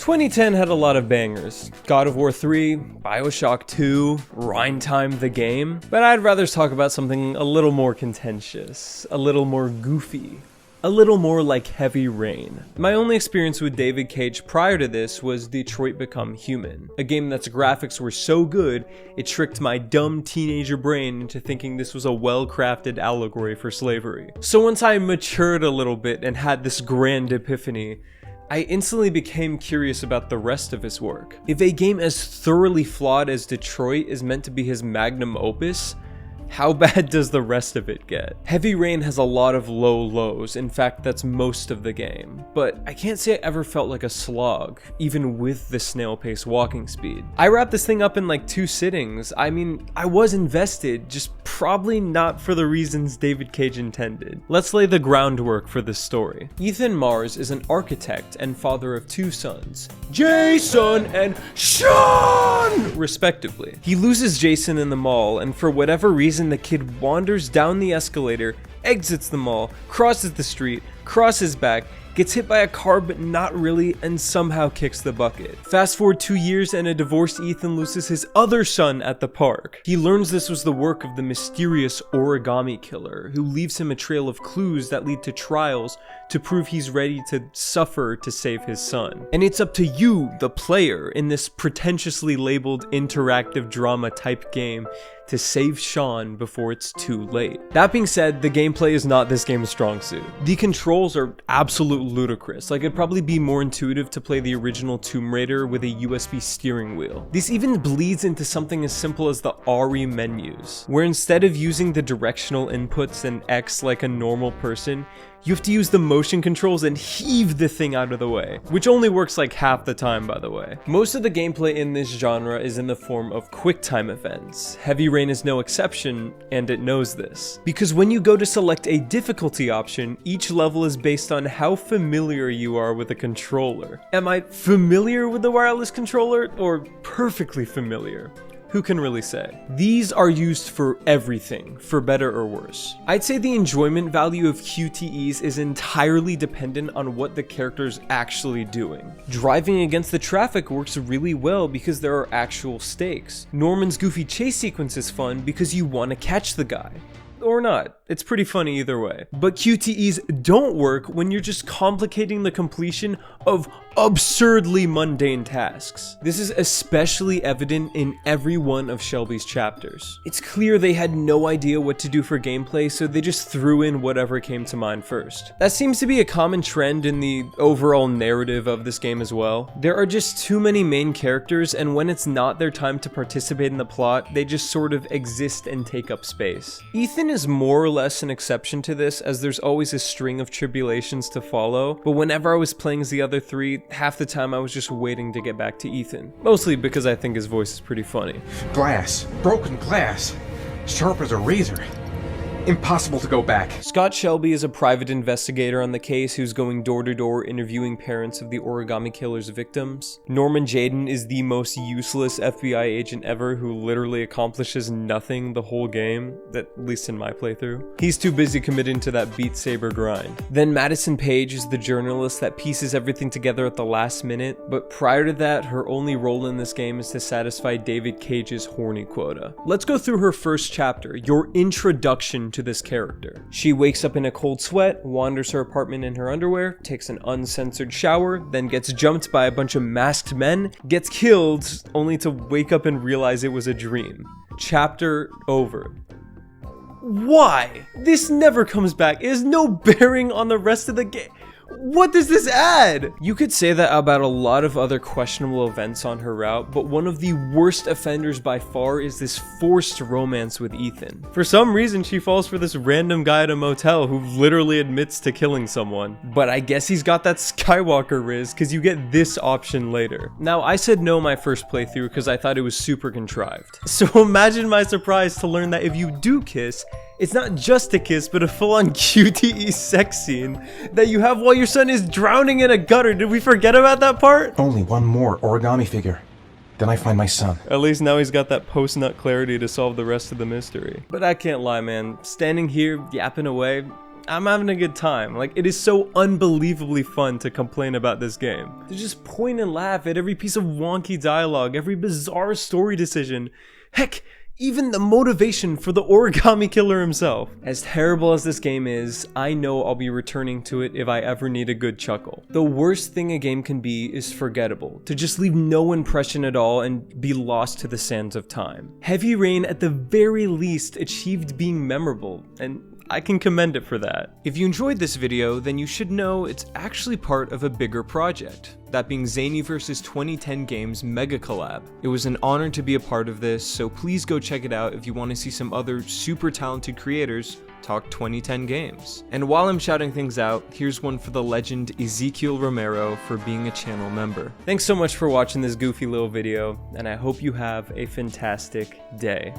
2010 had a lot of bangers. God of War 3, Bioshock 2, Rhyme Time the game, but I'd rather talk about something a little more contentious, a little more goofy, a little more like Heavy Rain. My only experience with David Cage prior to this was Detroit Become Human, a game that's graphics were so good, it tricked my dumb teenager brain into thinking this was a well-crafted allegory for slavery. So once I matured a little bit and had this grand epiphany, I instantly became curious about the rest of his work. If a game as thoroughly flawed as Detroit is meant to be his magnum opus, how bad does the rest of it get? Heavy Rain has a lot of low lows, in fact that's most of the game, but I can't say I ever felt like a slog, even with the snail-paced walking speed. I wrapped this thing up in like 2 sittings. I mean, I was invested, just probably not for the reasons David Cage intended. Let's lay the groundwork for this story. Ethan Mars is an architect and father of 2 sons, Jason and Sean, respectively. He loses Jason in the mall, and for whatever reason the kid wanders down the escalator, exits the mall, crosses the street, crosses back, gets hit by a car but not really, and somehow kicks the bucket. Fast forward 2 years and a divorced Ethan loses his other son at the park. He learns this was the work of the mysterious origami killer, who leaves him a trail of clues that lead to trials to prove he's ready to suffer to save his son. And it's up to you, the player, in this pretentiously labeled interactive drama type game to save Sean before it's too late. That being said, the gameplay is not this game's strong suit. The controls are absolutely ludicrous. Like, it'd probably be more intuitive to play the original Tomb Raider with a USB steering wheel. This even bleeds into something as simple as the RE menus, where instead of using the directional inputs and X like a normal person, you have to use the motion controls and heave the thing out of the way, which only works like half the time, by the way. Most of the gameplay in this genre is in the form of QuickTime events. Heavy Rain is no exception, and it knows this. Because when you go to select a difficulty option, each level is based on how familiar you are with the controller. Am I familiar with the wireless controller, or perfectly familiar? Who can really say? These are used for everything, for better or worse. I'd say the enjoyment value of QTEs is entirely dependent on what the character's actually doing. Driving against the traffic works really well because there are actual stakes. Norman's goofy chase sequence is fun because you want to catch the guy. Or not. It's pretty funny either way. But QTEs don't work when you're just complicating the completion of absurdly mundane tasks. This is especially evident in every one of Shelby's chapters. It's clear they had no idea what to do for gameplay, so they just threw in whatever came to mind first. That seems to be a common trend in the overall narrative of this game as well. There are just too many main characters, and when it's not their time to participate in the plot, they just sort of exist and take up space. Ethan is more or less an exception to this, as there's always a string of tribulations to follow, but whenever I was playing as the other 3, half the time I was just waiting to get back to Ethan. Mostly because I think his voice is pretty funny. Glass. Broken glass. Sharp as a razor. Impossible to go back. Scott Shelby is a private investigator on the case who's going door to door interviewing parents of the origami killer's victims. Norman Jayden is the most useless FBI agent ever who literally accomplishes nothing the whole game, at least in my playthrough. He's too busy committing to that Beat Saber grind. Then Madison Page is the journalist that pieces everything together at the last minute, but prior to that, her only role in this game is to satisfy David Cage's horny quota. Let's go through her first chapter, your introduction to this character. She wakes up in a cold sweat, wanders her apartment in her underwear, takes an uncensored shower, then gets jumped by a bunch of masked men, gets killed, only to wake up and realize it was a dream. Chapter over. Why? This never comes back. It has no bearing on the rest of the game. What does this add? You could say that about a lot of other questionable events on her route, but one of the worst offenders by far is this forced romance with Ethan. For some reason, she falls for this random guy at a motel who literally admits to killing someone. But I guess he's got that Skywalker riz, because you get this option later. Now, I said no my first playthrough because I thought it was super contrived. So imagine my surprise to learn that if you do kiss, it's not just a kiss, but a full-on QTE sex scene that you have while your son is drowning in a gutter. Did we forget about that part? Only one more origami figure. Then I find my son. At least now he's got that post-nut clarity to solve the rest of the mystery. But I can't lie, man. Standing here, yapping away, I'm having a good time. Like, it is so unbelievably fun to complain about this game. To just point and laugh at every piece of wonky dialogue, every bizarre story decision. Heck, even the motivation for the origami killer himself. As terrible as this game is, I know I'll be returning to it if I ever need a good chuckle. The worst thing a game can be is forgettable, to just leave no impression at all and be lost to the sands of time. Heavy Rain at the very least achieved being memorable, and I can commend it for that. If you enjoyed this video, then you should know it's actually part of a bigger project, that being Zaniverse's 2010 Games Mega Collab. It was an honor to be a part of this, so please go check it out if you want to see some other super talented creators talk 2010 games. And while I'm shouting things out, here's one for the legend Ezekiel Romero for being a channel member. Thanks so much for watching this goofy little video, and I hope you have a fantastic day.